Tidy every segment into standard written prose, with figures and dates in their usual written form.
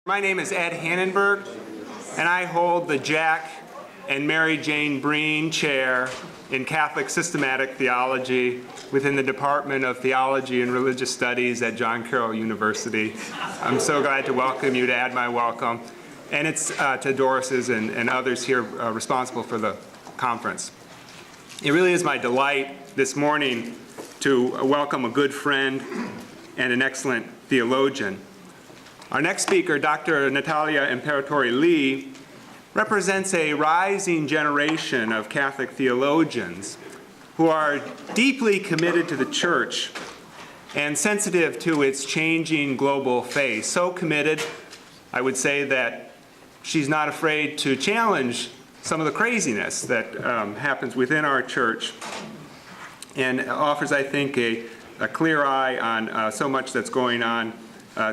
My name is Ed Hannenberg, and I hold the Jack and Mary Jane Breen Chair in Catholic Systematic Theology within the Department of Theology and Religious Studies at John Carroll University. I'm so glad to welcome you, to add my welcome, and it's to Doris's and others here responsible for the conference. It really is my delight this morning to welcome a good friend and an excellent theologian. Our next speaker, Dr. Natalia Imperitori-Lee, represents a rising generation of Catholic theologians who are deeply committed to the Church and sensitive to its changing global face. So committed, I would say, that she's not afraid to challenge some of the craziness that happens within our Church, and offers, I think, a clear eye on so much that's going on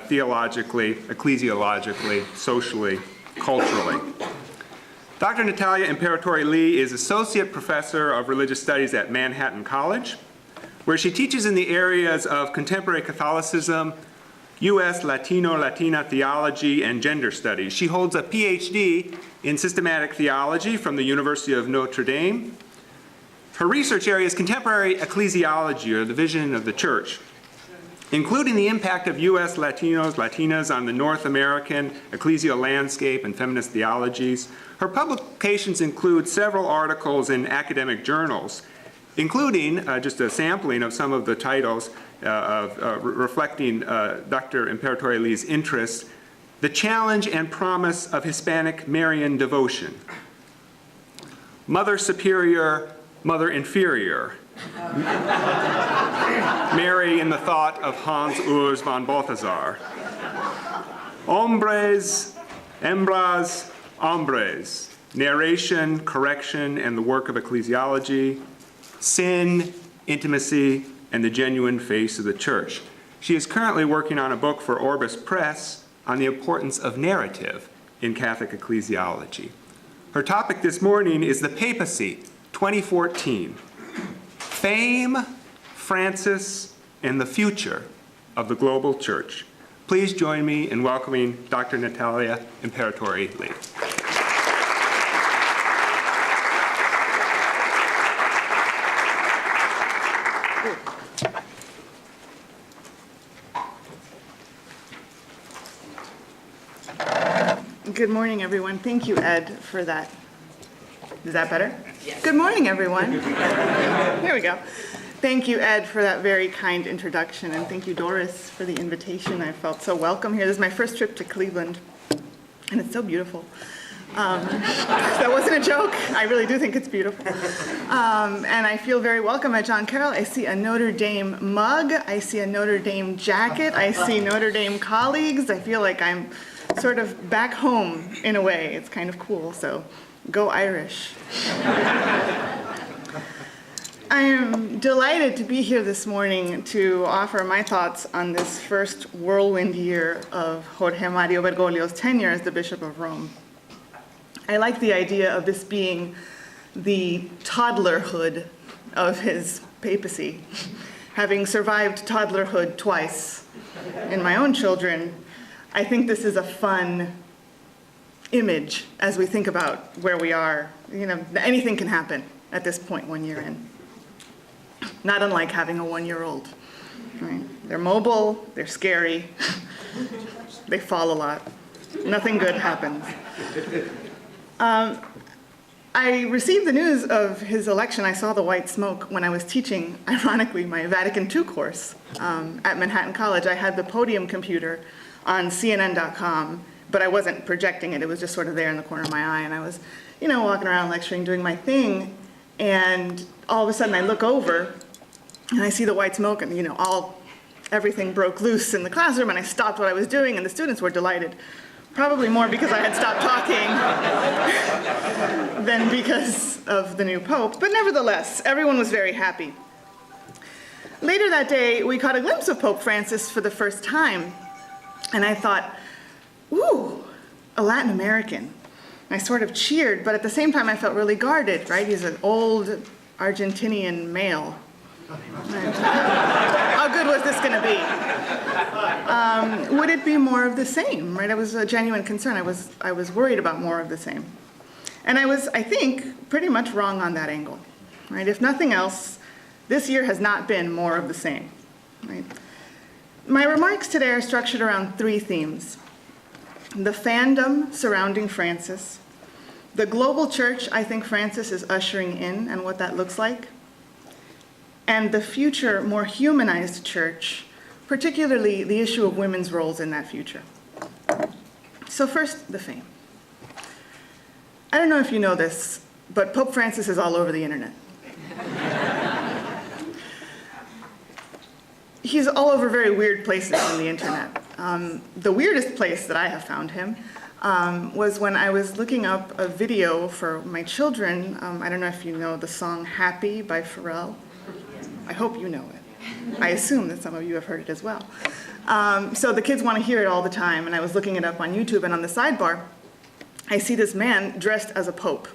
theologically, ecclesiologically, socially, culturally. Dr. Natalia Imperitori-Lee is Associate Professor of Religious Studies at Manhattan College, where she teaches in the areas of contemporary Catholicism, U.S. Latina theology, and gender studies. She holds a PhD in systematic theology from the University of Notre Dame. Her research area is contemporary ecclesiology, or the vision of the Church, including the impact of U.S. Latinas on the North American ecclesial landscape and feminist theologies. Her publications include several articles in academic journals, including just a sampling of some of the titles reflecting Dr. Imperitori-Lee's interests: The Challenge and Promise of Hispanic Marian Devotion, Mother Superior, Mother Inferior, Mary in the Thought of Hans Urs von Balthasar, Hombres, Hembras, Hombres, Narration, Correction, and the Work of Ecclesiology, Sin, Intimacy, and the Genuine Face of the Church. She is currently working on a book for Orbis Press on the importance of narrative in Catholic ecclesiology. Her topic this morning is the Papacy 2014, Fame, Francis, and the Future of the Global Church. Please join me in welcoming Dr. Natalia Imperitori-Lee. Good morning, everyone. Thank you, Ed, for that. Is that better? Yes. Good morning, everyone. There we go. Thank you, Ed, for that very kind introduction, and thank you, Doris, for the invitation. I felt so welcome here. This is my first trip to Cleveland, and it's so beautiful. That wasn't a joke. I really do think it's beautiful. And I feel very welcome at John Carroll. I see a Notre Dame mug. I see a Notre Dame jacket. I see Notre Dame colleagues. I feel like I'm sort of back home in a way. It's kind of cool, so go Irish. I am delighted to be here this morning to offer my thoughts on this first whirlwind year of Jorge Mario Bergoglio's tenure as the Bishop of Rome. I like the idea of this being the toddlerhood of his papacy. Having survived toddlerhood twice in my own children, I think this is a fun image as we think about where we are. You know, anything can happen at this point 1 year in. Not unlike having a 1-year-old. Right? They're mobile, they're scary, they fall a lot. Nothing good happens. I received the news of his election. I saw the white smoke when I was teaching, ironically, my Vatican II course at Manhattan College. I had the podium computer on CNN.com, but I wasn't projecting it. It was just sort of there in the corner of my eye, and I was, walking around lecturing, doing my thing, and all of a sudden I look over, and I see the white smoke, and everything broke loose in the classroom, and I stopped what I was doing, and the students were delighted. Probably more because I had stopped talking than because of the new Pope, but nevertheless, everyone was very happy. Later that day, we caught a glimpse of Pope Francis for the first time, and I thought, ooh, a Latin American. I sort of cheered, but at the same time I felt really guarded, right? He's an old Argentinian male. How good was this going to be? Would it be more of the same, right? It was a genuine concern. I was worried about more of the same. And I was, I think, pretty much wrong on that angle, right? If nothing else, this year has not been more of the same, right? My remarks today are structured around three themes: the fandom surrounding Francis, the global church I think Francis is ushering in and what that looks like, and the future, more humanized church, particularly the issue of women's roles in that future. So first, the fame. I don't know if you know this, but Pope Francis is all over the internet. He's all over very weird places on the internet. The weirdest place that I have found him was when I was looking up a video for my children. I don't know if you know the song Happy by Pharrell. I hope you know it. I assume that some of you have heard it as well. So the kids want to hear it all the time, and I was looking it up on YouTube, and on the sidebar, I see this man dressed as a pope,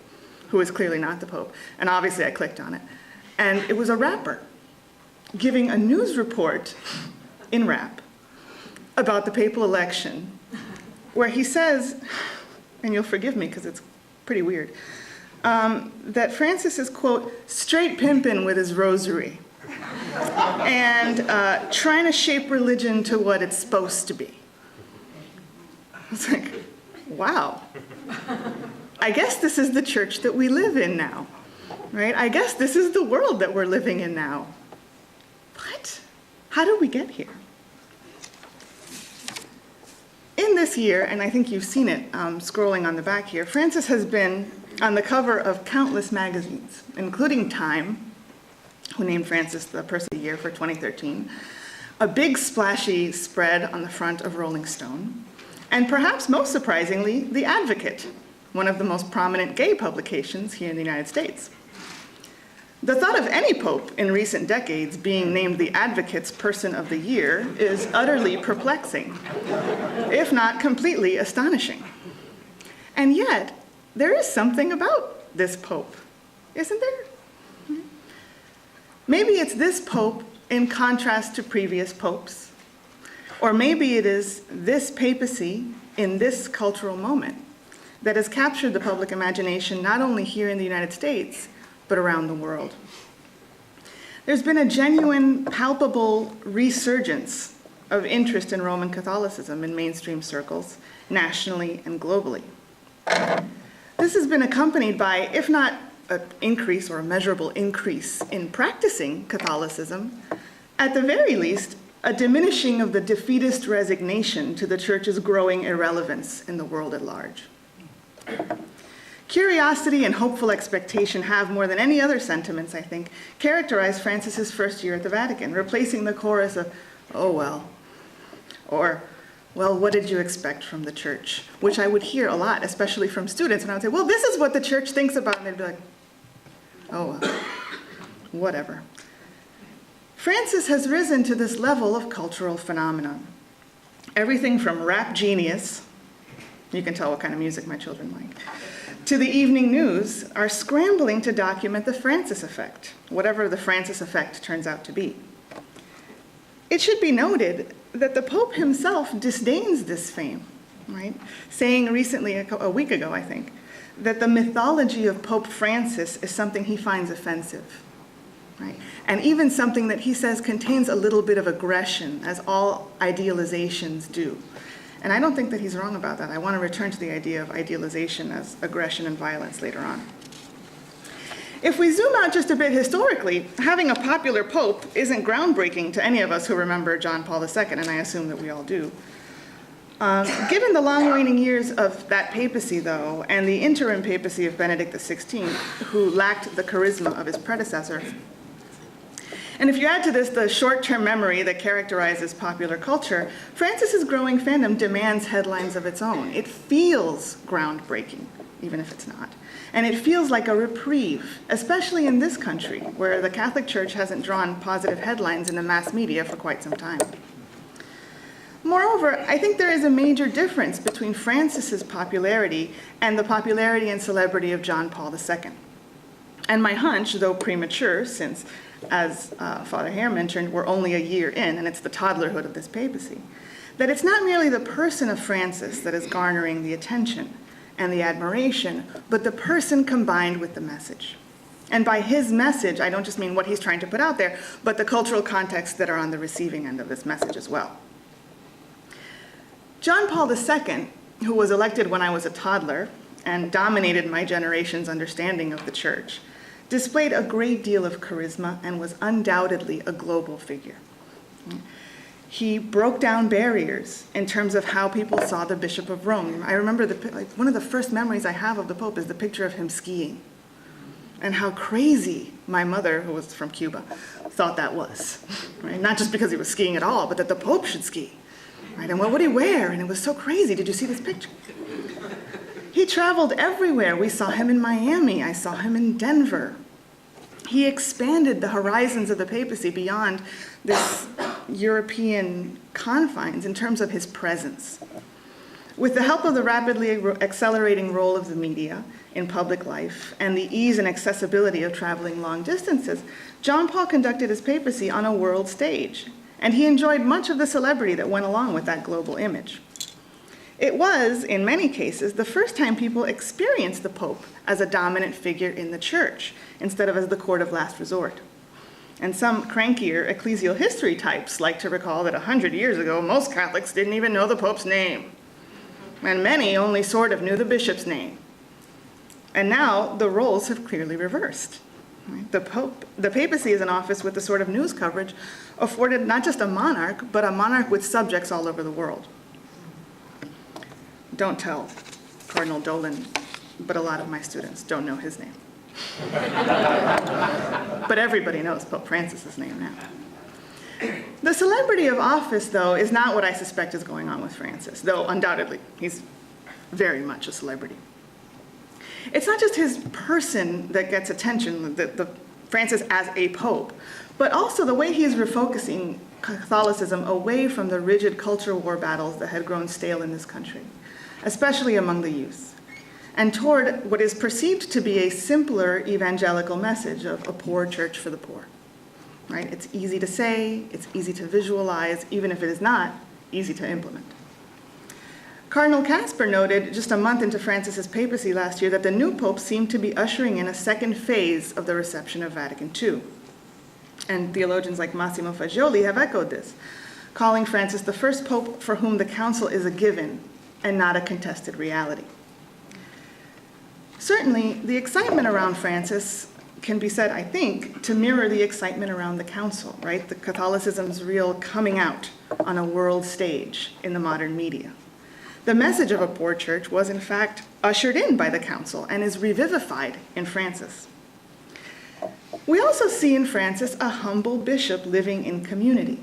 who is clearly not the pope, and obviously I clicked on it. And it was a rapper giving a news report in rap about the papal election, where he says, and you'll forgive me because it's pretty weird, that Francis is, quote, straight pimping with his rosary and trying to shape religion to what it's supposed to be. It's like, wow. I guess this is the church that we live in now, right? I guess this is the world that we're living in now. What? How did we get here? In this year, and I think you've seen it scrolling on the back here, Francis has been on the cover of countless magazines, including Time, who named Francis the Person of the Year for 2013, a big splashy spread on the front of Rolling Stone, and perhaps most surprisingly, The Advocate, one of the most prominent gay publications here in the United States. The thought of any pope in recent decades being named the Advocate's Person of the Year is utterly perplexing, if not completely astonishing. And yet, there is something about this pope, isn't there? Maybe it's this pope in contrast to previous popes, or maybe it is this papacy in this cultural moment that has captured the public imagination not only here in the United States, but around the world. There's been a genuine, palpable resurgence of interest in Roman Catholicism in mainstream circles, nationally and globally. This has been accompanied by, if not an increase or a measurable increase in practicing Catholicism, at the very least, a diminishing of the defeatist resignation to the Church's growing irrelevance in the world at large. Curiosity and hopeful expectation have, more than any other sentiments, I think, characterized Francis's first year at the Vatican, replacing the chorus of, oh well, or, well, what did you expect from the Church? Which I would hear a lot, especially from students, and I would say, well, this is what the Church thinks about, and they'd be like, oh well, whatever. Francis has risen to this level of cultural phenomenon. Everything from rap genius, you can tell what kind of music my children like, to the evening news are scrambling to document the Francis effect, whatever the Francis effect turns out to be. It should be noted that the Pope himself disdains this fame, right? Saying recently, a week ago, I think, that the mythology of Pope Francis is something he finds offensive, right? And even something that he says contains a little bit of aggression, as all idealizations do. And I don't think that he's wrong about that. I want to return to the idea of idealization as aggression and violence later on. If we zoom out just a bit historically, having a popular pope isn't groundbreaking to any of us who remember John Paul II, and I assume that we all do. Given the long waning years of that papacy, though, and the interim papacy of Benedict XVI, who lacked the charisma of his predecessor, and if you add to this the short-term memory that characterizes popular culture, Francis's growing fandom demands headlines of its own. It feels groundbreaking, even if it's not. And it feels like a reprieve, especially in this country, where the Catholic Church hasn't drawn positive headlines in the mass media for quite some time. Moreover, I think there is a major difference between Francis's popularity and the popularity and celebrity of John Paul II. And my hunch, though premature, since as Father Hare mentioned, we're only a year in, and it's the toddlerhood of this papacy, that it's not merely the person of Francis that is garnering the attention and the admiration, but the person combined with the message. And by his message, I don't just mean what he's trying to put out there, but the cultural contexts that are on the receiving end of this message as well. John Paul II, who was elected when I was a toddler and dominated my generation's understanding of the church, displayed a great deal of charisma and was undoubtedly a global figure. He broke down barriers in terms of how people saw the Bishop of Rome. I remember one of the first memories I have of the Pope is the picture of him skiing, and how crazy my mother, who was from Cuba, thought that was. Right? Not just because he was skiing at all, but that the Pope should ski. Right? And what would he wear? And it was so crazy. Did you see this picture? He traveled everywhere. We saw him in Miami. I saw him in Denver. He expanded the horizons of the papacy beyond this European confines in terms of his presence. With the help of the rapidly accelerating role of the media in public life and the ease and accessibility of traveling long distances, John Paul conducted his papacy on a world stage, and he enjoyed much of the celebrity that went along with that global image. It was, in many cases, the first time people experienced the Pope as a dominant figure in the church, instead of as the court of last resort. And some crankier ecclesial history types like to recall that 100 years ago, most Catholics didn't even know the Pope's name. And many only sort of knew the bishop's name. And now the roles have clearly reversed. The papacy is an office with the sort of news coverage afforded not just a monarch, but a monarch with subjects all over the world. Don't tell Cardinal Dolan, but a lot of my students don't know his name. But everybody knows Pope Francis's name now. The celebrity of office, though, is not what I suspect is going on with Francis, though undoubtedly he's very much a celebrity. It's not just his person that gets attention, the Francis as a pope, but also the way he is refocusing Catholicism away from the rigid culture war battles that had grown stale in this country, especially among the youth, and toward what is perceived to be a simpler evangelical message of a poor church for the poor. Right? It's easy to say, it's easy to visualize, even if it is not easy to implement. Cardinal Casper noted just a month into Francis's papacy last year that the new pope seemed to be ushering in a second phase of the reception of Vatican II. And theologians like Massimo Fagioli have echoed this, calling Francis the first pope for whom the council is a given and not a contested reality. Certainly, the excitement around Francis can be said, I think, to mirror the excitement around the council, right? The Catholicism's real coming out on a world stage in the modern media. The message of a poor church was, in fact, ushered in by the council and is revivified in Francis. We also see in Francis a humble bishop living in community,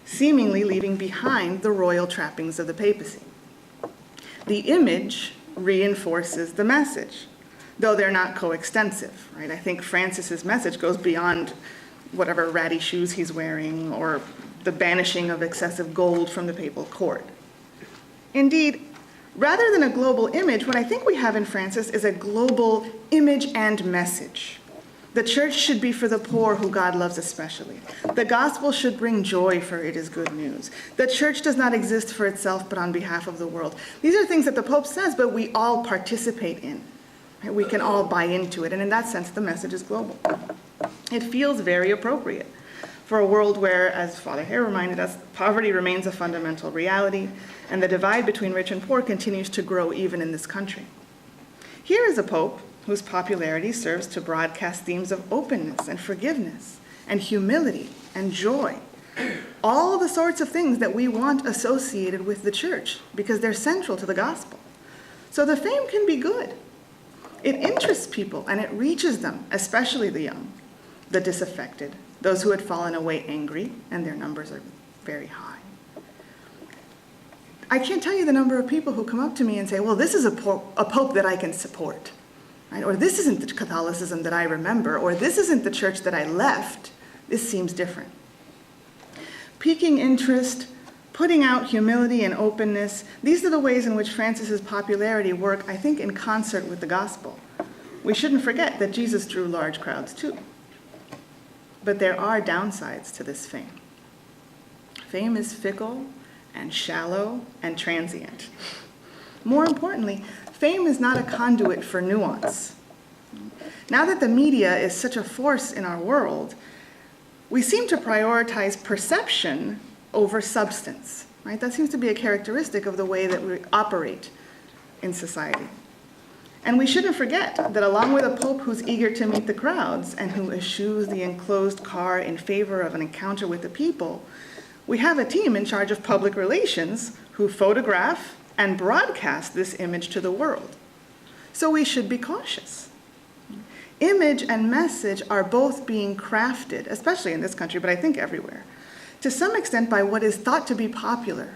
seemingly leaving behind the royal trappings of the papacy. The image reinforces the message, though they're not coextensive, right? I think Francis's message goes beyond whatever ratty shoes he's wearing or the banishing of excessive gold from the papal court. Indeed, rather than a global image, what I think we have in Francis is a global image and message. The church should be for the poor who God loves especially. The gospel should bring joy, for it is good news. The church does not exist for itself, but on behalf of the world. These are things that the Pope says, but we all participate in. We can all buy into it, and in that sense, the message is global. It feels very appropriate for a world where, as Father Hare reminded us, poverty remains a fundamental reality, and the divide between rich and poor continues to grow even in this country. Here is a Pope whose popularity serves to broadcast themes of openness and forgiveness and humility and joy, all the sorts of things that we want associated with the church because they're central to the gospel. So the fame can be good. It interests people and it reaches them, especially the young, the disaffected, those who had fallen away angry, and their numbers are very high. I can't tell you the number of people who come up to me and say, well, this is a pope that I can support, right? Or this isn't the Catholicism that I remember, or this isn't the church that I left. This seems different. Piquing interest, putting out humility and openness, these are the ways in which Francis's popularity work, I think, in concert with the gospel. We shouldn't forget that Jesus drew large crowds too. But there are downsides to this fame. Fame is fickle and shallow and transient. More importantly, fame is not a conduit for nuance. Now that the media is such a force in our world, we seem to prioritize perception over substance, right? That seems to be a characteristic of the way that we operate in society. And we shouldn't forget that along with a pope who's eager to meet the crowds and who eschews the enclosed car in favor of an encounter with the people, we have a team in charge of public relations who photograph and broadcast this image to the world. So we should be cautious. Image and message are both being crafted, especially in this country, but I think everywhere, to some extent by what is thought to be popular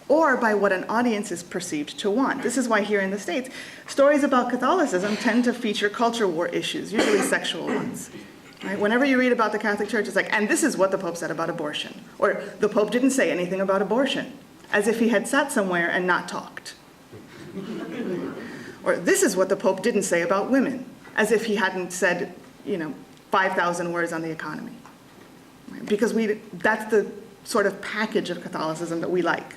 or by what an audience is perceived to want. This is why here in the States, stories about Catholicism tend to feature culture war issues, usually sexual ones. Right? Whenever you read about the Catholic Church, it's like, and this is what the Pope said about abortion. Or the Pope didn't say anything about abortion, as if he had sat somewhere and not talked. Or this is what the Pope didn't say about women, as if he hadn't said, 5,000 words on the economy. Right? Because that's the sort of package of Catholicism that we like.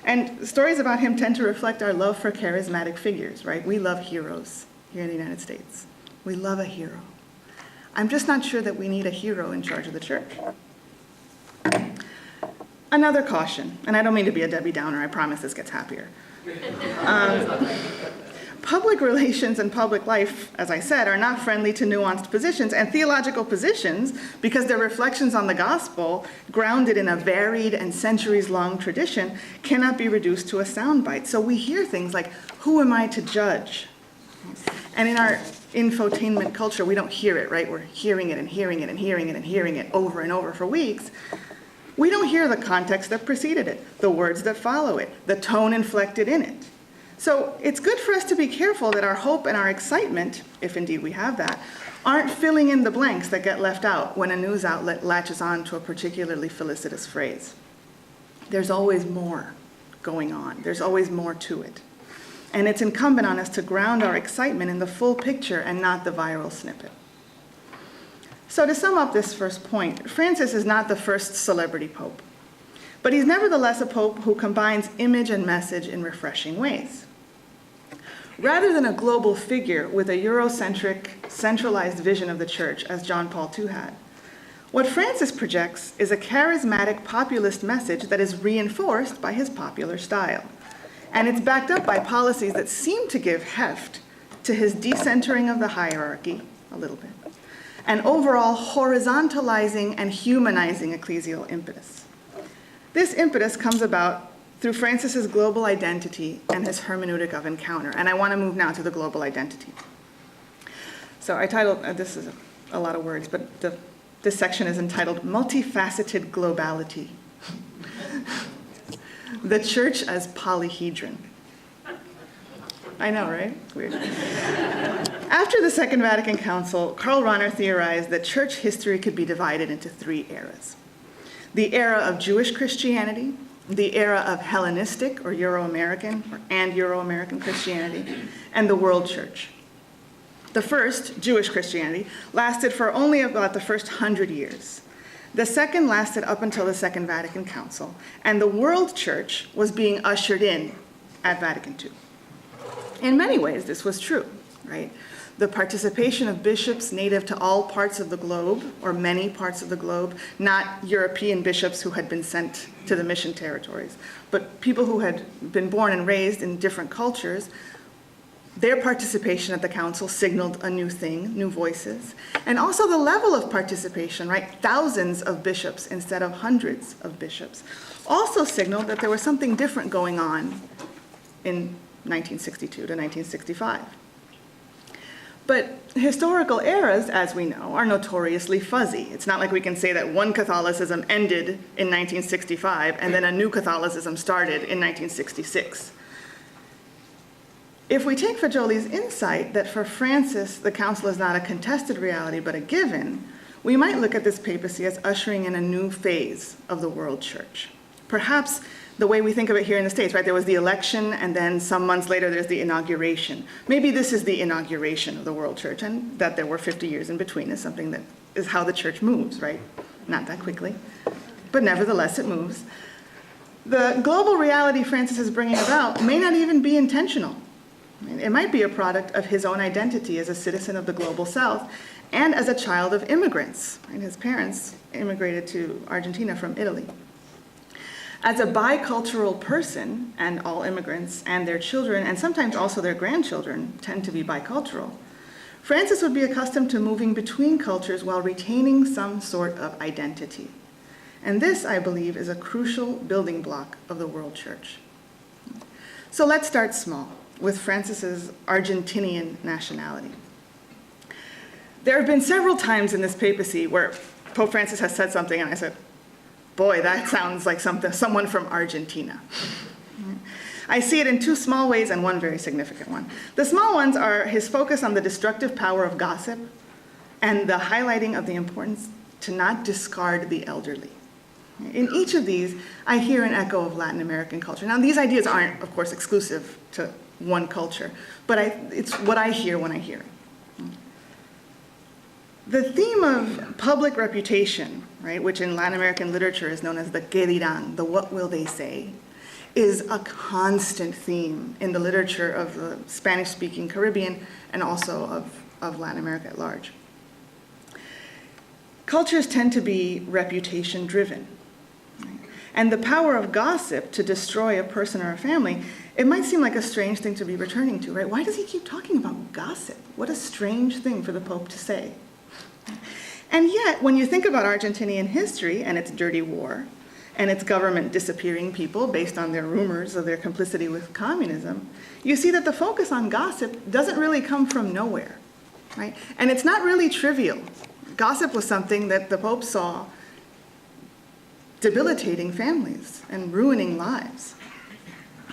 And stories about him tend to reflect our love for charismatic figures, right? We love heroes here in the United States. We love a hero. I'm just not sure that we need a hero in charge of the church. Another caution, and I don't mean to be a Debbie Downer, I promise this gets happier. Public relations and public life, as I said, are not friendly to nuanced positions, and theological positions, because they're reflections on the gospel, grounded in a varied and centuries-long tradition, cannot be reduced to a soundbite. So we hear things like, who am I to judge? And in our infotainment culture, we don't hear it, right? We're hearing it and hearing it and hearing it and hearing it over and over for weeks. We don't hear the context that preceded it, the words that follow it, the tone inflected in it. So it's good for us to be careful that our hope and our excitement, if indeed we have that, aren't filling in the blanks that get left out when a news outlet latches on to a particularly felicitous phrase. There's always more going on. There's always more to it. And it's incumbent on us to ground our excitement in the full picture and not the viral snippet. So to sum up this first point, Francis is not the first celebrity pope, but he's nevertheless a pope who combines image and message in refreshing ways. Rather than a global figure with a Eurocentric, centralized vision of the church, as John Paul II had, what Francis projects is a charismatic populist message that is reinforced by his popular style. And it's backed up by policies that seem to give heft to his decentering of the hierarchy, a little bit, and overall horizontalizing and humanizing ecclesial impetus. This impetus comes about through Francis's global identity and his hermeneutic of encounter. And I want to move now to the global identity. So I titled, this is a lot of words, but this section is entitled Multifaceted Globality. The Church as Polyhedron. I know, right? It's weird. After the Second Vatican Council, Karl Rahner theorized that church history could be divided into three eras. The era of Jewish Christianity, the era of Hellenistic or Euro-American and Euro-American Christianity, and the world church. The first, Jewish Christianity, lasted for only about the first 100 years. The second lasted up until the Second Vatican Council, and the world church was being ushered in at Vatican II. In many ways, this was true, right? The participation of bishops native to all parts of the globe, or many parts of the globe, not European bishops who had been sent to the mission territories, but people who had been born and raised in different cultures, their participation at the council signaled a new thing, new voices, and also the level of participation, right? Thousands of bishops instead of hundreds of bishops, also signaled that there was something different going on in 1962 to 1965. But historical eras, as we know, are notoriously fuzzy. It's not like we can say that one Catholicism ended in 1965 and then a new Catholicism started in 1966. If we take Fagioli's insight that for Francis, the council is not a contested reality but a given, we might look at this papacy as ushering in a new phase of the world church, Perhaps the way we think of it here in the States, right? There was the election, and then some months later there's the inauguration. Maybe this is the inauguration of the World Church, and that there were 50 years in between is something that is how the church moves, right? Not that quickly, but nevertheless it moves. The global reality Francis is bringing about may not even be intentional. It might be a product of his own identity as a citizen of the global South and as a child of immigrants. Right? His parents immigrated to Argentina from Italy. As a bicultural person, and all immigrants and their children, and sometimes also their grandchildren, tend to be bicultural, Francis would be accustomed to moving between cultures while retaining some sort of identity. And this, I believe, is a crucial building block of the world church. So let's start small, with Francis's Argentinian nationality. There have been several times in this papacy where Pope Francis has said something, and I said, boy, that sounds like someone from Argentina. I see it in two small ways and one very significant one. The small ones are his focus on the destructive power of gossip and the highlighting of the importance to not discard the elderly. In each of these, I hear an echo of Latin American culture. Now, these ideas aren't, of course, exclusive to one culture, but it's what I hear when I hear it. The theme of public reputation, right, which in Latin American literature is known as the qué dirán, the what will they say, is a constant theme in the literature of the Spanish-speaking Caribbean and also of Latin America at large. Cultures tend to be reputation-driven. Right? And the power of gossip to destroy a person or a family, it might seem like a strange thing to be returning to, right? Why does he keep talking about gossip? What a strange thing for the Pope to say. And yet, when you think about Argentinian history and its dirty war, and its government disappearing people based on their rumors of their complicity with communism, you see that the focus on gossip doesn't really come from nowhere, right? And it's not really trivial. Gossip was something that the Pope saw debilitating families and ruining lives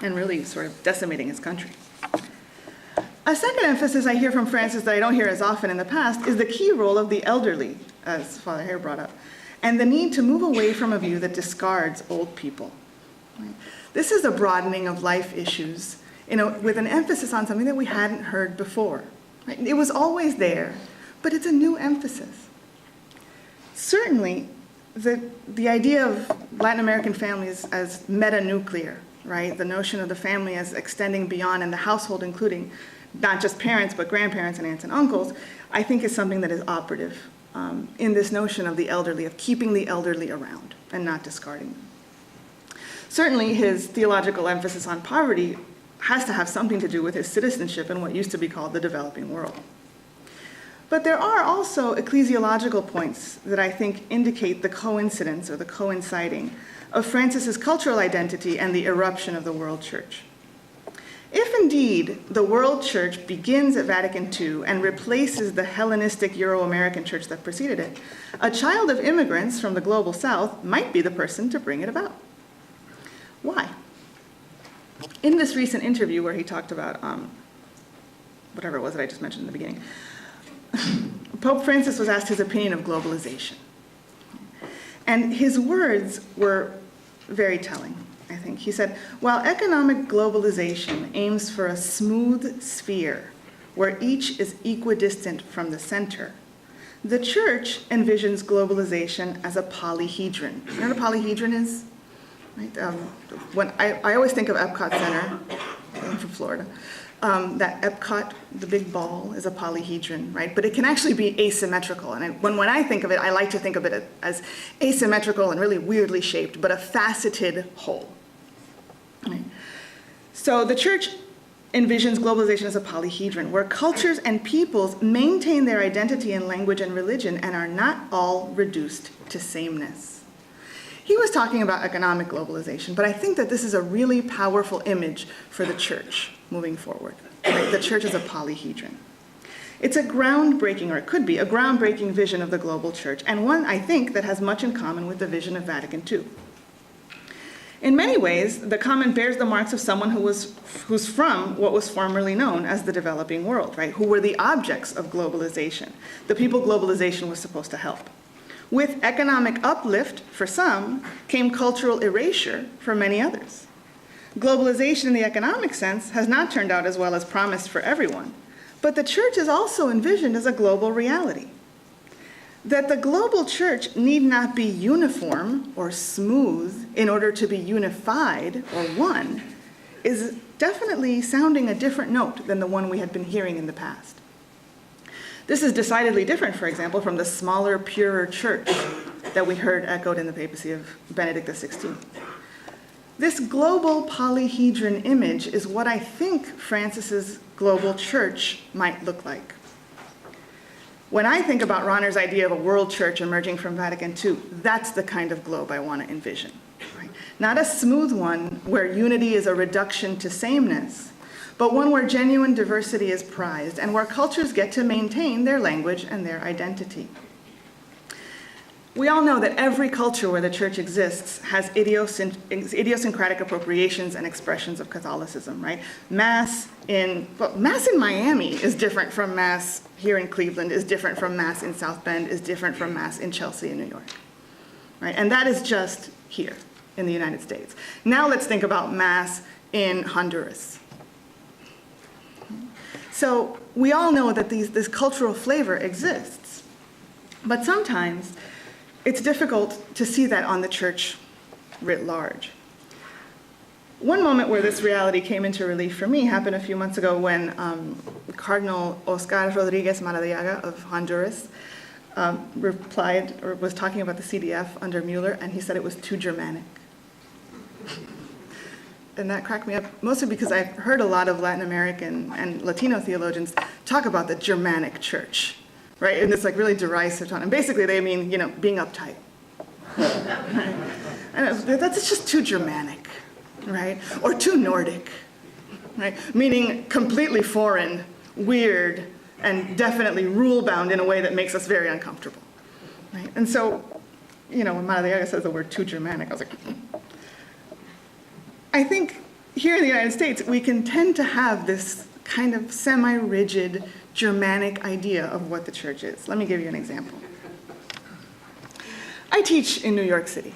and really sort of decimating his country. A second emphasis I hear from Francis that I don't hear as often in the past is the key role of the elderly, as Father Hare brought up, and the need to move away from a view that discards old people. Right? This is a broadening of life issues, with an emphasis on something that we hadn't heard before. Right? It was always there, but it's a new emphasis. Certainly, the idea of Latin American families as metanuclear, right? The notion of the family as extending beyond and the household including not just parents, but grandparents and aunts and uncles, I think is something that is operative in this notion of the elderly, of keeping the elderly around and not discarding them. Certainly, his theological emphasis on poverty has to have something to do with his citizenship in what used to be called the developing world. But there are also ecclesiological points that I think indicate the coincidence or the coinciding of Francis's cultural identity and the eruption of the world church. If indeed the world church begins at Vatican II and replaces the Hellenistic Euro-American church that preceded it, a child of immigrants from the global South might be the person to bring it about. Why? In this recent interview where he talked about whatever it was that I just mentioned in the beginning, Pope Francis was asked his opinion of globalization. And his words were very telling, I think. He said, while economic globalization aims for a smooth sphere where each is equidistant from the center, the church envisions globalization as a polyhedron. You know what a polyhedron is? Right? When I always think of Epcot Center, I'm from Florida. That Epcot, the big ball, is a polyhedron, right? But it can actually be asymmetrical. And when I think of it, I like to think of it as asymmetrical and really weirdly shaped, but a faceted whole. Right? So the church envisions globalization as a polyhedron, where cultures and peoples maintain their identity in language and religion and are not all reduced to sameness. He was talking about economic globalization, but I think that this is a really powerful image for the church moving forward. Right? The church is a polyhedron. It's a groundbreaking, or it could be, a groundbreaking vision of the global church, and one, I think, that has much in common with the vision of Vatican II. In many ways, the comment bears the marks of someone who's from what was formerly known as the developing world, right? Who were the objects of globalization, the people globalization was supposed to help. With economic uplift for some came cultural erasure for many others. Globalization in the economic sense has not turned out as well as promised for everyone, but the church is also envisioned as a global reality. That the global church need not be uniform or smooth in order to be unified or one is definitely sounding a different note than the one we had been hearing in the past. This is decidedly different, for example, from the smaller, purer church that we heard echoed in the papacy of Benedict XVI. This global polyhedron image is what I think Francis's global church might look like. When I think about Rahner's idea of a world church emerging from Vatican II, that's the kind of globe I want to envision. Right? Not a smooth one where unity is a reduction to sameness, but one where genuine diversity is prized and where cultures get to maintain their language and their identity. We all know that every culture where the church exists has idiosyncratic appropriations and expressions of Catholicism, right? Mass in Miami is different from Mass here in Cleveland, is different from Mass in South Bend, is different from Mass in Chelsea in New York, right? And that is just here in the United States. Now let's think about Mass in Honduras. So we all know that this cultural flavor exists, but sometimes it's difficult to see that on the church writ large. One moment where this reality came into relief for me happened a few months ago when Cardinal Oscar Rodriguez Maradiaga of Honduras replied or was talking about the CDF under Mueller, and he said it was too Germanic. And that cracked me up, mostly because I've heard a lot of Latin American and Latino theologians talk about the Germanic church, right? In this like really derisive tone. And basically they mean, being uptight. Right? And that's just too Germanic, right? Or too Nordic, right? Meaning completely foreign, weird, and definitely rule-bound in a way that makes us very uncomfortable, right? And so, when Maradiaga says the word too Germanic, I was like, I think here in the United States, we can tend to have this kind of semi-rigid Germanic idea of what the church is. Let me give you an example. I teach in New York City,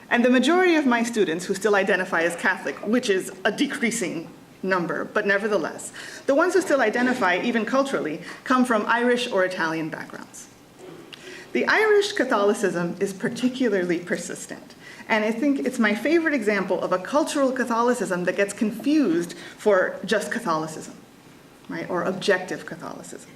and the majority of my students who still identify as Catholic, which is a decreasing number, but nevertheless, the ones who still identify, even culturally, come from Irish or Italian backgrounds. The Irish Catholicism is particularly persistent. And I think it's my favorite example of a cultural Catholicism that gets confused for just Catholicism, right? Or objective Catholicism.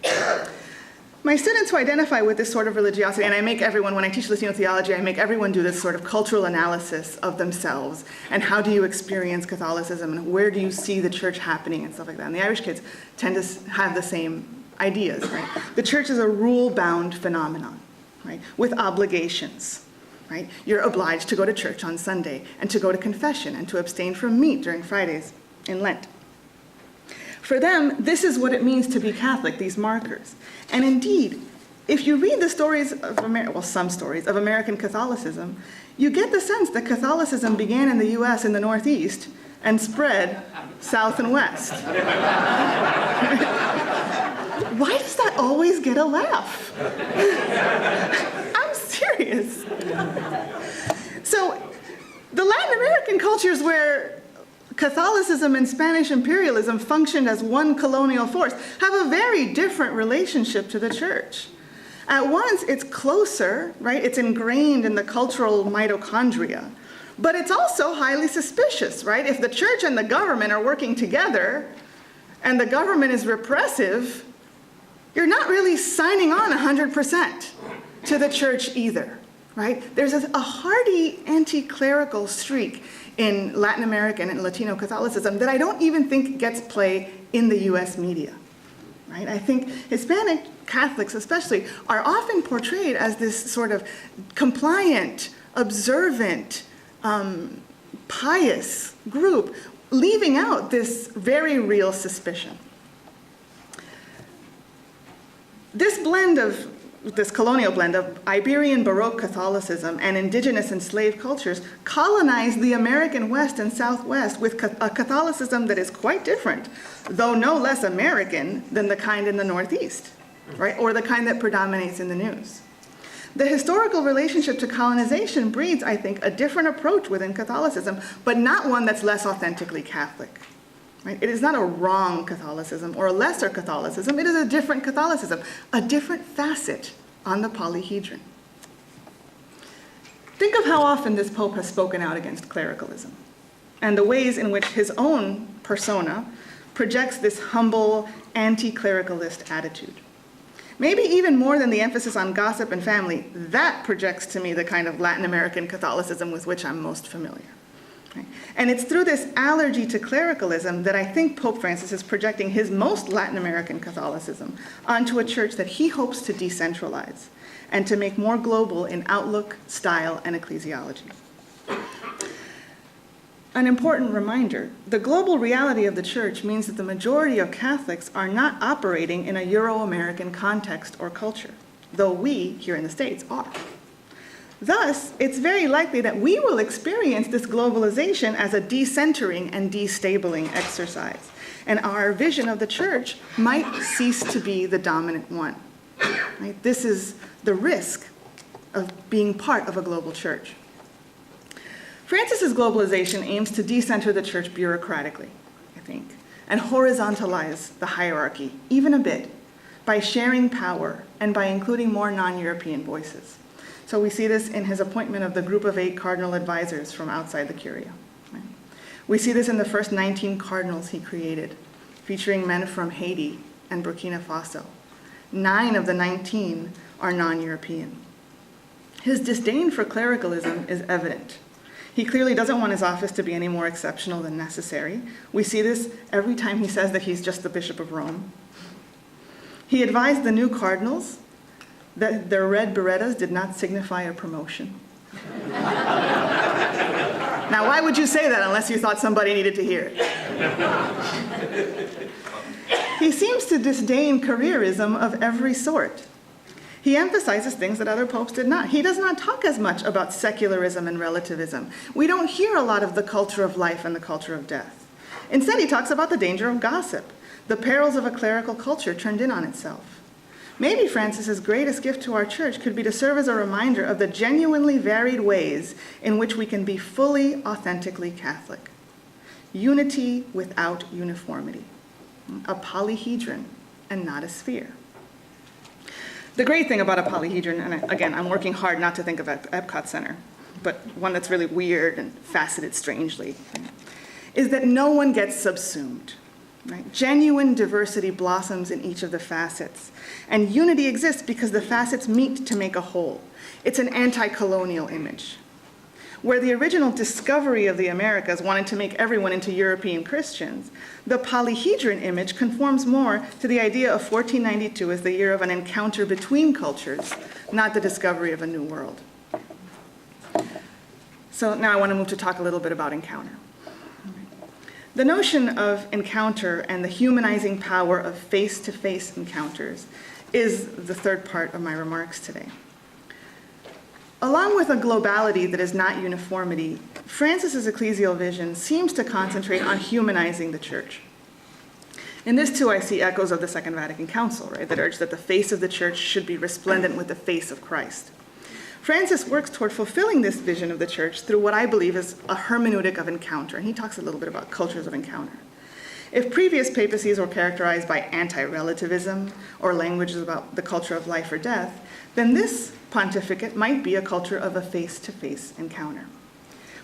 My students who identify with this sort of religiosity, and I make everyone, when I teach Latino theology, I make everyone do this sort of cultural analysis of themselves, and how do you experience Catholicism, and where do you see the church happening, and stuff like that. And the Irish kids tend to have the same ideas, right? The church is a rule-bound phenomenon, right? With obligations. Right? You're obliged to go to church on Sunday and to go to confession and to abstain from meat during Fridays in Lent. For them, this is what it means to be Catholic, these markers. And indeed, if you read the stories of some stories of American Catholicism, you get the sense that Catholicism began in the US in the Northeast and spread south and west. Why does that always get a laugh? I'm serious. So the Latin American cultures where Catholicism and Spanish imperialism functioned as one colonial force have a very different relationship to the church. At once, it's closer, right? It's ingrained in the cultural mitochondria, but it's also highly suspicious, right? If the church and the government are working together and the government is repressive, you're not really signing on 100% to the church either, right? There's a hearty anti-clerical streak in Latin American and Latino Catholicism that I don't even think gets play in the US media, right? I think Hispanic Catholics especially are often portrayed as this sort of compliant, observant, pious group, leaving out this very real suspicion. This colonial blend of Iberian Baroque Catholicism and indigenous enslaved cultures colonized the American West and Southwest with a Catholicism that is quite different, though no less American than the kind in the Northeast, right? Or the kind that predominates in the news. The historical relationship to colonization breeds, I think, a different approach within Catholicism, but not one that's less authentically Catholic. Right? It is not a wrong Catholicism or a lesser Catholicism. It is a different Catholicism, a different facet on the polyhedron. Think of how often this Pope has spoken out against clericalism and the ways in which his own persona projects this humble, anti-clericalist attitude. Maybe even more than the emphasis on gossip and family, that projects to me the kind of Latin American Catholicism with which I'm most familiar. Right? And it's through this allergy to clericalism that I think Pope Francis is projecting his most Latin American Catholicism onto a church that he hopes to decentralize and to make more global in outlook, style, and ecclesiology. An important reminder, the global reality of the church means that the majority of Catholics are not operating in a Euro-American context or culture, though we, here in the States, are. Thus, it's very likely that we will experience this globalization as a decentering and destabling exercise, and our vision of the church might cease to be the dominant one. Right? This is the risk of being part of a global church. Francis's globalization aims to decenter the church bureaucratically, I think, and horizontalize the hierarchy, even a bit, by sharing power and by including more non-European voices. So we see this in his appointment of the group of 8 cardinal advisors from outside the Curia. Right? We see this in the first 19 cardinals he created, featuring men from Haiti and Burkina Faso. 9 of the 19 are non-European. His disdain for clericalism is evident. He clearly doesn't want his office to be any more exceptional than necessary. We see this every time he says that he's just the Bishop of Rome. He advised the new cardinals that their red berettas did not signify a promotion. Now, why would you say that unless you thought somebody needed to hear it? He seems to disdain careerism of every sort. He emphasizes things that other popes did not. He does not talk as much about secularism and relativism. We don't hear a lot of the culture of life and the culture of death. Instead, he talks about the danger of gossip, the perils of a clerical culture turned in on itself. Maybe Francis's greatest gift to our church could be to serve as a reminder of the genuinely varied ways in which we can be fully, authentically Catholic. Unity without uniformity. A polyhedron and not a sphere. The great thing about a polyhedron, and again, I'm working hard not to think of Epcot Center, but one that's really weird and faceted strangely, is that no one gets subsumed. Right? Genuine diversity blossoms in each of the facets, and unity exists because the facets meet to make a whole. It's an anti-colonial image. Where the original discovery of the Americas wanted to make everyone into European Christians, the polyhedron image conforms more to the idea of 1492 as the year of an encounter between cultures, not the discovery of a new world. So now I want to move to talk a little bit about encounter. The notion of encounter and the humanizing power of face-to-face encounters is the third part of my remarks today. Along with a globality that is not uniformity, Francis's ecclesial vision seems to concentrate on humanizing the church. In this too, I see echoes of the Second Vatican Council, right, that urged that the face of the church should be resplendent with the face of Christ. Francis works toward fulfilling this vision of the church through what I believe is a hermeneutic of encounter, and he talks a little bit about cultures of encounter. If previous papacies were characterized by anti-relativism or languages about the culture of life or death, then this pontificate might be a culture of a face-to-face encounter.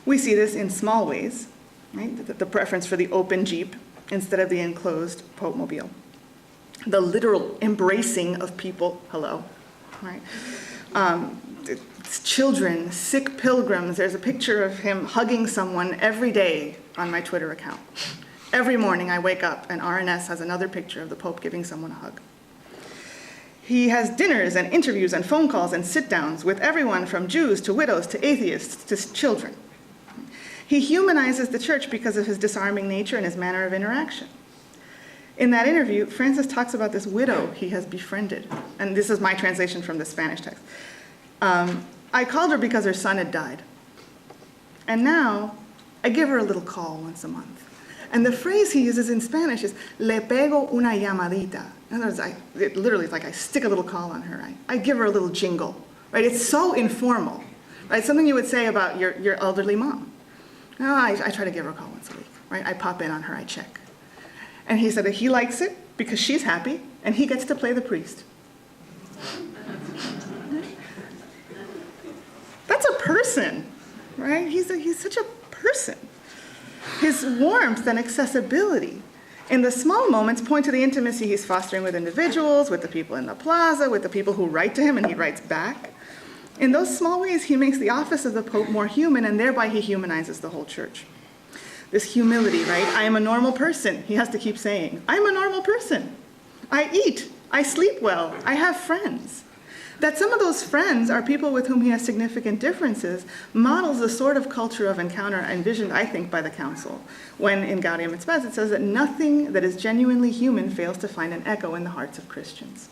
We see this in small ways, right? The preference for the open Jeep instead of the enclosed Pope mobile. The literal embracing of people, hello, right? Children, sick pilgrims. There's a picture of him hugging someone every day on my Twitter account. Every morning I wake up and RNS has another picture of the Pope giving someone a hug. He has dinners and interviews and phone calls and sit-downs with everyone from Jews to widows to atheists to children. He humanizes the church because of his disarming nature and his manner of interaction. In that interview, Francis talks about this widow he has befriended. And this is my translation from the Spanish text. I called her because her son had died. And now I give her a little call once a month. And the phrase he uses in Spanish is, le pego una llamadita. In other words, it literally is like I stick a little call on her. I give her a little jingle right? It's so informal, right? Something you would say about your elderly mom. Oh, I try to give her a call once a week, right? I pop in on her, I check. And he said that he likes it because she's happy and he gets to play the priest. That's a person, right? He's such a person. His warmth and accessibility in the small moments point to the intimacy he's fostering with individuals, with the people in the plaza, with the people who write to him and he writes back. In those small ways, he makes the office of the Pope more human, and thereby he humanizes the whole church. This humility, right? I am a normal person, he has to keep saying. I'm a normal person. I eat, I sleep well, I have friends. That some of those friends are people with whom he has significant differences models the sort of culture of encounter envisioned, I think, by the Council, when in Gaudium et Spes it says that nothing that is genuinely human fails to find an echo in the hearts of Christians.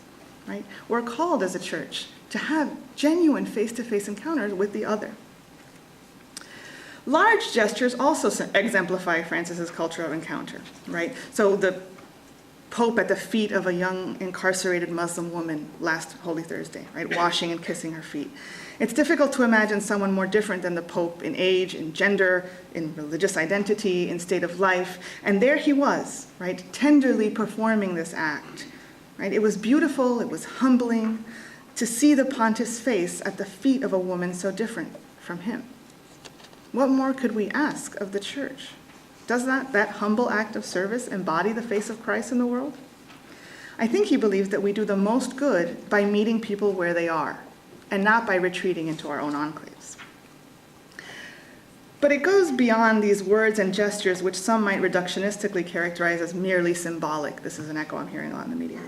Right? We're called as a church to have genuine face-to-face encounters with the other. Large gestures also exemplify Francis's culture of encounter, right? So the Pope at the feet of a young incarcerated Muslim woman last Holy Thursday, right? Washing and kissing her feet. It's difficult to imagine someone more different than the Pope in age, in gender, in religious identity, in state of life. And there he was, right? Tenderly performing this act. Right? It was beautiful, it was humbling to see the pontiff's face at the feet of a woman so different from him. What more could we ask of the church? Does that humble act of service embody the face of Christ in the world? I think he believes that we do the most good by meeting people where they are, and not by retreating into our own enclaves. But it goes beyond these words and gestures which some might reductionistically characterize as merely symbolic. This is an echo I'm hearing a lot in the media.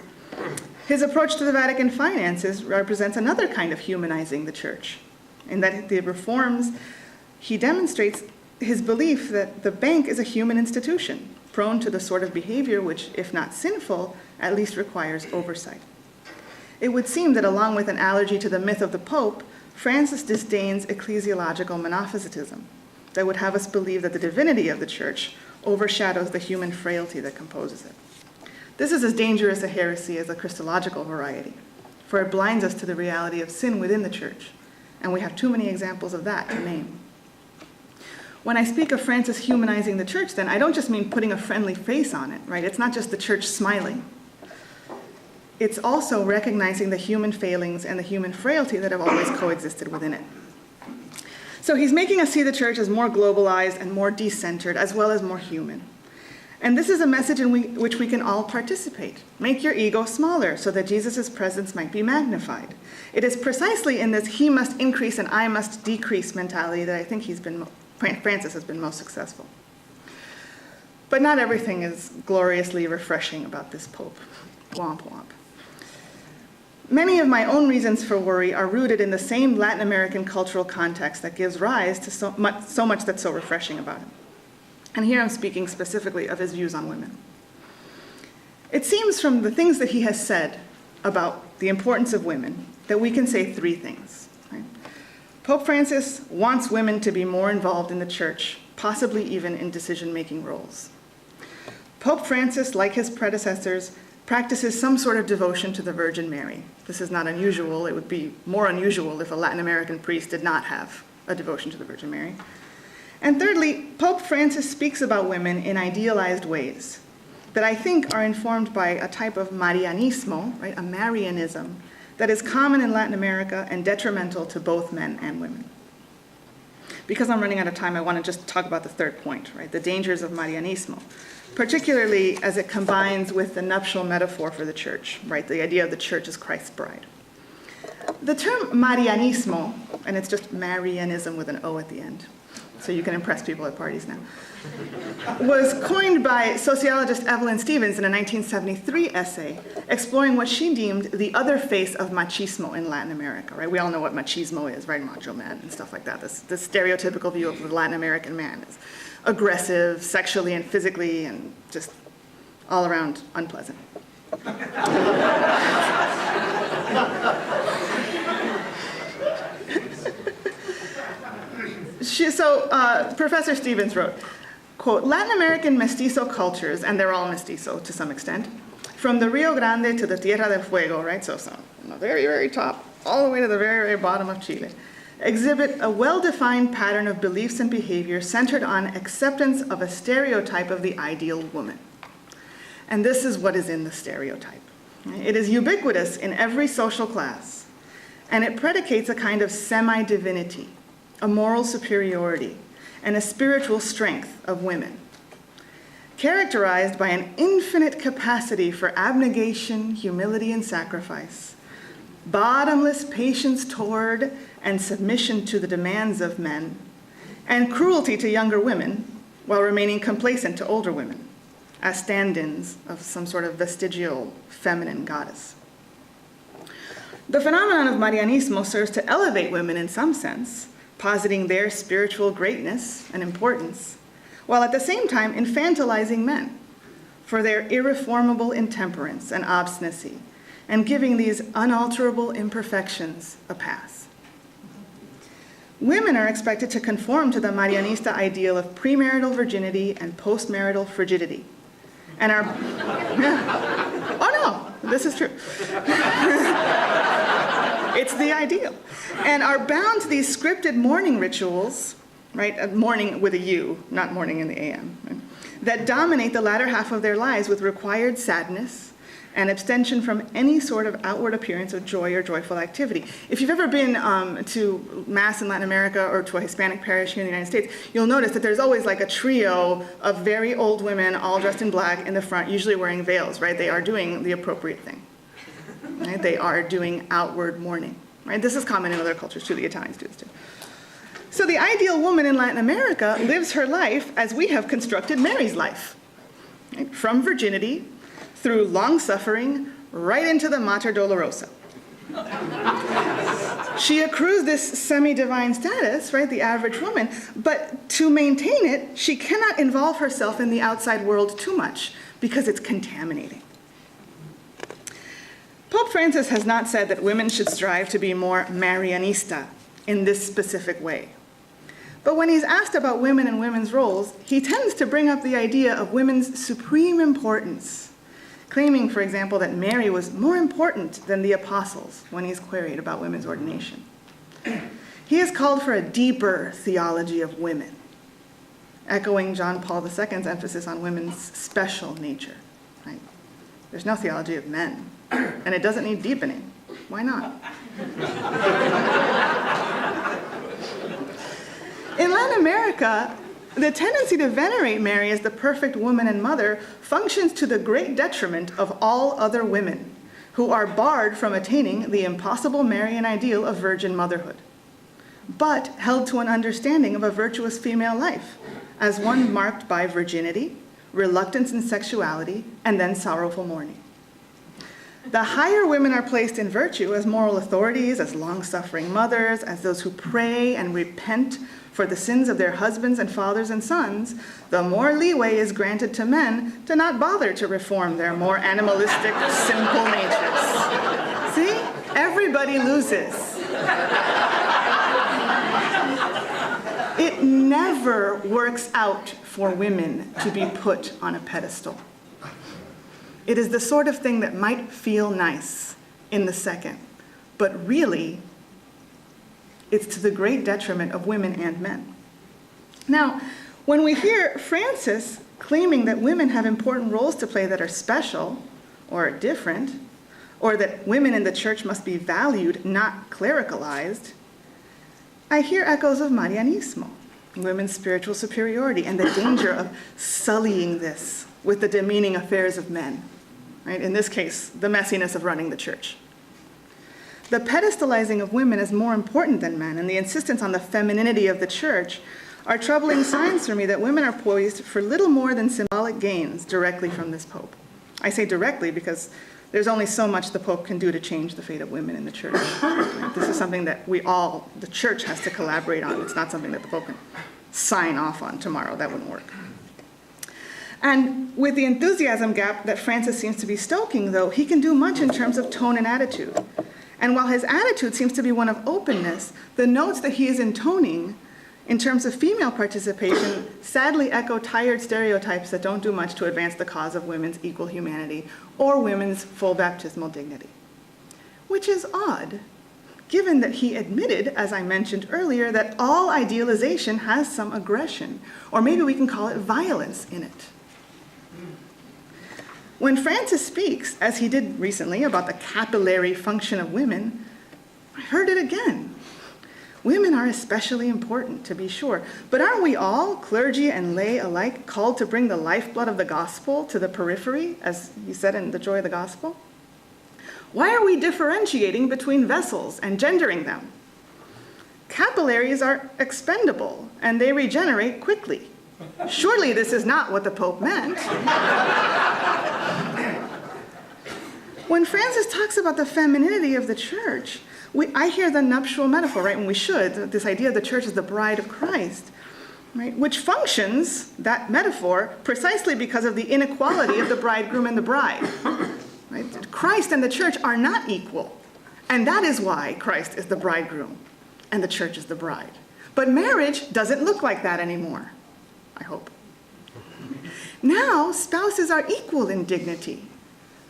His approach to the Vatican finances represents another kind of humanizing the church, in that the reforms, he demonstrates his belief that the bank is a human institution, prone to the sort of behavior which, if not sinful, at least requires oversight. It would seem that along with an allergy to the myth of the Pope, Francis disdains ecclesiological monophysitism that would have us believe that the divinity of the church overshadows the human frailty that composes it. This is as dangerous a heresy as the Christological variety, for it blinds us to the reality of sin within the church, and we have too many examples of that to name. When I speak of Francis humanizing the church, then I don't just mean putting a friendly face on it, right? It's not just the church smiling. It's also recognizing the human failings and the human frailty that have always coexisted within it. So he's making us see the church as more globalized and more decentered, as well as more human. And this is a message in which we can all participate. Make your ego smaller so that Jesus' presence might be magnified. It is precisely in this he must increase and I must decrease mentality that I think Francis has been most successful. But not everything is gloriously refreshing about this Pope. Womp womp. Many of my own reasons for worry are rooted in the same Latin American cultural context that gives rise to so much that's so refreshing about him. And here I'm speaking specifically of his views on women. It seems from the things that he has said about the importance of women that we can say three things. Right? Pope Francis wants women to be more involved in the church, possibly even in decision-making roles. Pope Francis, like his predecessors, practices some sort of devotion to the Virgin Mary. This is not unusual. It would be more unusual if a Latin American priest did not have a devotion to the Virgin Mary. And thirdly, Pope Francis speaks about women in idealized ways that I think are informed by a type of Marianismo, right, a Marianism, that is common in Latin America and detrimental to both men and women. Because I'm running out of time, I want to just talk about the third point, right, the dangers of Marianismo, particularly as it combines with the nuptial metaphor for the church, right, the idea of the church as Christ's bride. The term Marianismo, and it's just Marianism with an O at the end, so you can impress people at parties now, was coined by sociologist Evelyn Stevens in a 1973 essay exploring what she deemed the other face of machismo in Latin America, right? We all know what machismo is, right? Macho man and stuff like that. This stereotypical view of the Latin American man is aggressive, sexually and physically, and just all around unpleasant. Professor Stevens wrote, quote, Latin American mestizo cultures, and they're all mestizo to some extent, from the Rio Grande to the Tierra del Fuego, right, so on the very, very top, all the way to the very, very bottom of Chile, exhibit a well-defined pattern of beliefs and behavior centered on acceptance of a stereotype of the ideal woman. And this is what is in the stereotype. It is ubiquitous in every social class, and it predicates a kind of semi-divinity, a moral superiority, and a spiritual strength of women, characterized by an infinite capacity for abnegation, humility, and sacrifice, bottomless patience toward and submission to the demands of men, and cruelty to younger women while remaining complacent to older women, as stand-ins of some sort of vestigial feminine goddess. The phenomenon of Marianismo serves to elevate women in some sense, positing their spiritual greatness and importance, while at the same time infantilizing men for their irreformable intemperance and obstinacy, and giving these unalterable imperfections a pass. Women are expected to conform to the Marianista ideal of premarital virginity and postmarital frigidity, and are, oh no, this is true. It's the ideal, and are bound to these scripted mourning rituals, right? Mourning with a U, not mourning in the AM, right? That dominate the latter half of their lives with required sadness and abstention from any sort of outward appearance of joy or joyful activity. If you've ever been to Mass in Latin America or to a Hispanic parish here in the United States, you'll notice that there's always like a trio of very old women, all dressed in black in the front, usually wearing veils, right? They are doing the appropriate thing, right? They are doing outward mourning, right? This is common in other cultures too, the Italians do this too. So the ideal woman in Latin America lives her life as we have constructed Mary's life, right? From virginity, through long suffering, right into the Mater Dolorosa. She accrues this semi-divine status, right, the average woman, but to maintain it, she cannot involve herself in the outside world too much because it's contaminating. Pope Francis has not said that women should strive to be more Marianista in this specific way. But when he's asked about women and women's roles, he tends to bring up the idea of women's supreme importance, claiming, for example, that Mary was more important than the apostles when he's queried about women's ordination. He has called for a deeper theology of women, echoing John Paul II's emphasis on women's special nature. Right? There's no theology of men, and it doesn't need deepening. Why not? In Latin America, the tendency to venerate Mary as the perfect woman and mother functions to the great detriment of all other women who are barred from attaining the impossible Marian ideal of virgin motherhood, but held to an understanding of a virtuous female life as one marked by virginity, reluctance in sexuality, and then sorrowful mourning. The higher women are placed in virtue as moral authorities, as long-suffering mothers, as those who pray and repent for the sins of their husbands and fathers and sons, the more leeway is granted to men to not bother to reform their more animalistic, simple natures. See? Everybody loses. It never works out for women to be put on a pedestal. It is the sort of thing that might feel nice in the second, but really, it's to the great detriment of women and men. Now, when we hear Francis claiming that women have important roles to play that are special or different, or that women in the church must be valued, not clericalized, I hear echoes of Marianismo, women's spiritual superiority, and the danger of sullying this with the demeaning affairs of men. Right? In this case, the messiness of running the church. The pedestalizing of women as more important than men and the insistence on the femininity of the church are troubling signs for me that women are poised for little more than symbolic gains directly from this Pope. I say directly because there's only so much the Pope can do to change the fate of women in the church. Right? This is something that the church has to collaborate on. It's not something that the Pope can sign off on tomorrow. That wouldn't work. And with the enthusiasm gap that Francis seems to be stoking, though, he can do much in terms of tone and attitude. And while his attitude seems to be one of openness, the notes that he is intoning in terms of female participation sadly echo tired stereotypes that don't do much to advance the cause of women's equal humanity or women's full baptismal dignity. Which is odd, given that he admitted, as I mentioned earlier, that all idealization has some aggression, or maybe we can call it violence in it. When Francis speaks, as he did recently, about the capillary function of women, I heard it again. Women are especially important, to be sure, but aren't we all, clergy and lay alike, called to bring the lifeblood of the gospel to the periphery, as he said in The Joy of the Gospel? Why are we differentiating between vessels and gendering them? Capillaries are expendable, and they regenerate quickly. Surely this is not what the Pope meant. When Francis talks about the femininity of the church, I hear the nuptial metaphor, right? And we should, this idea of the church as the bride of Christ, right? Which functions, that metaphor, precisely because of the inequality of the bridegroom and the bride. Right? Christ and the church are not equal. And that is why Christ is the bridegroom and the church is the bride. But marriage doesn't look like that anymore, I hope. Now, spouses are equal in dignity.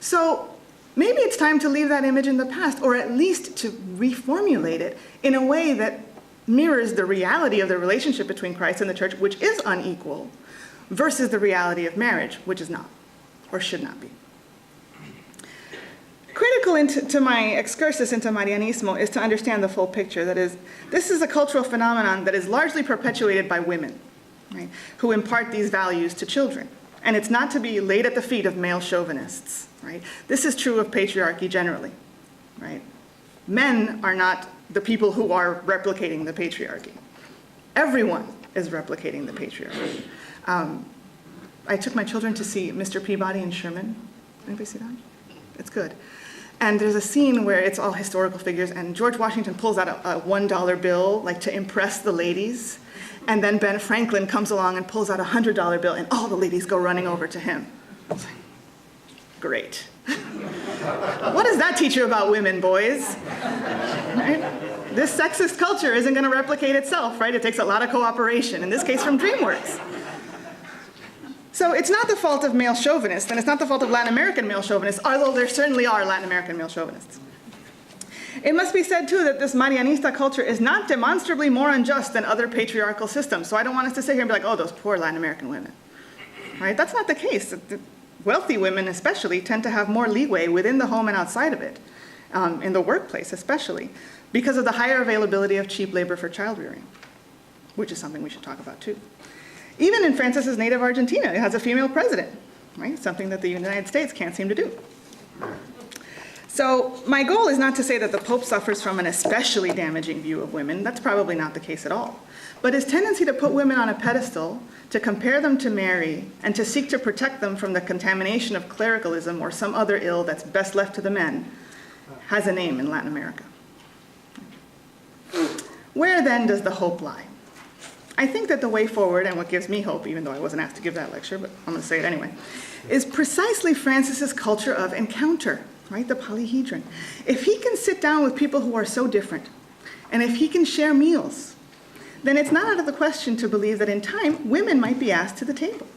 So maybe it's time to leave that image in the past, or at least to reformulate it in a way that mirrors the reality of the relationship between Christ and the church, which is unequal, versus the reality of marriage, which is not, or should not be. Critical to my excursus into Marianismo is to understand the full picture. That is, this is a cultural phenomenon that is largely perpetuated by women, right, who impart these values to children. And it's not to be laid at the feet of male chauvinists. Right? This is true of patriarchy generally. Right? Men are not the people who are replicating the patriarchy. Everyone is replicating the patriarchy. I took my children to see Mr. Peabody and Sherman. Anybody see that? It's good. And there's a scene where it's all historical figures, and George Washington pulls out a $1 bill, like to impress the ladies. And then Ben Franklin comes along and pulls out a $100 bill, and all the ladies go running over to him. It's like, great. What does that teach you about women, boys? Right? This sexist culture isn't going to replicate itself, right? It takes a lot of cooperation, in this case from DreamWorks. So it's not the fault of male chauvinists, and it's not the fault of Latin American male chauvinists, although there certainly are Latin American male chauvinists. It must be said, too, that this Marianista culture is not demonstrably more unjust than other patriarchal systems. So I don't want us to sit here and be like, oh, those poor Latin American women. Right? That's not the case. The wealthy women especially tend to have more leeway within the home and outside of it, in the workplace especially, because of the higher availability of cheap labor for child rearing, which is something we should talk about, too. Even in Francis's native Argentina, it has a female president, right? Something that the United States can't seem to do. So my goal is not to say that the Pope suffers from an especially damaging view of women. That's probably not the case at all. But his tendency to put women on a pedestal, to compare them to Mary, and to seek to protect them from the contamination of clericalism or some other ill that's best left to the men, has a name in Latin America. Where then does the hope lie? I think that the way forward, and what gives me hope, even though I wasn't asked to give that lecture, but I'm going to say it anyway, is precisely Francis's culture of encounter, right? The polyhedron. If he can sit down with people who are so different, and if he can share meals, then it's not out of the question to believe that in time, women might be asked to the table.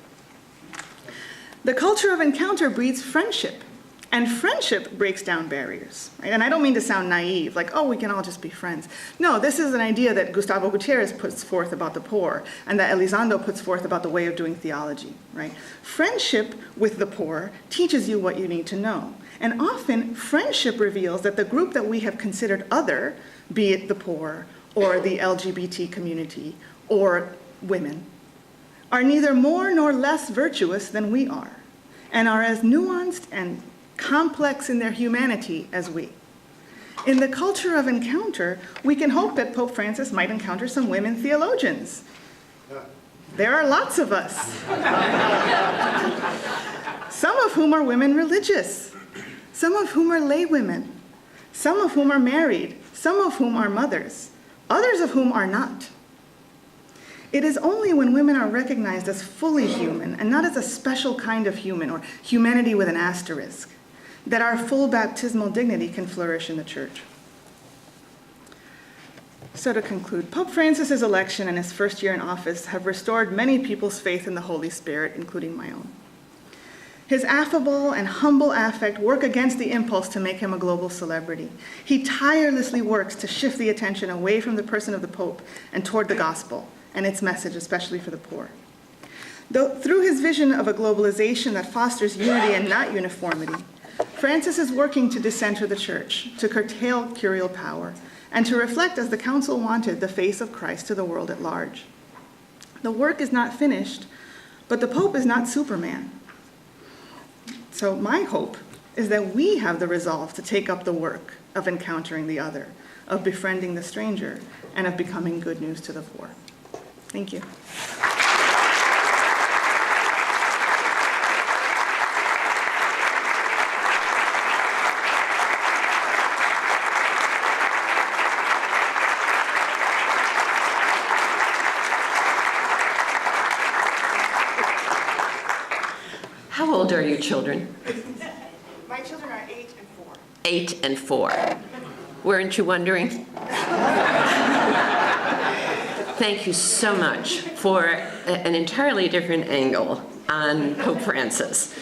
The culture of encounter breeds friendship, and friendship breaks down barriers. Right? And I don't mean to sound naive, like, oh, we can all just be friends. No, this is an idea that Gustavo Gutierrez puts forth about the poor, and that Elizondo puts forth about the way of doing theology. Right? Friendship with the poor teaches you what you need to know. And often, friendship reveals that the group that we have considered other, be it the poor, or the LGBT community, or women, are neither more nor less virtuous than we are, and are as nuanced and complex in their humanity as we. In the culture of encounter, we can hope that Pope Francis might encounter some women theologians. There are lots of us. Some of whom are women religious, some of whom are lay women, some of whom are married, some of whom are mothers, others of whom are not. It is only when women are recognized as fully human and not as a special kind of human or humanity with an asterisk that our full baptismal dignity can flourish in the church. So to conclude, Pope Francis's election and his first year in office have restored many people's faith in the Holy Spirit, including my own. His affable and humble affect work against the impulse to make him a global celebrity. He tirelessly works to shift the attention away from the person of the Pope and toward the gospel and its message, especially for the poor. Through his vision of a globalization that fosters unity and not uniformity, Francis is working to decenter the church, to curtail curial power, and to reflect, as the council wanted, the face of Christ to the world at large. The work is not finished, but the Pope is not Superman. So my hope is that we have the resolve to take up the work of encountering the other, of befriending the stranger, and of becoming good news to the poor. Thank you. How old are your children? My children are 8 and 4. 8 and 4. Weren't you wondering? Thank you so much for an entirely different angle on Pope Francis.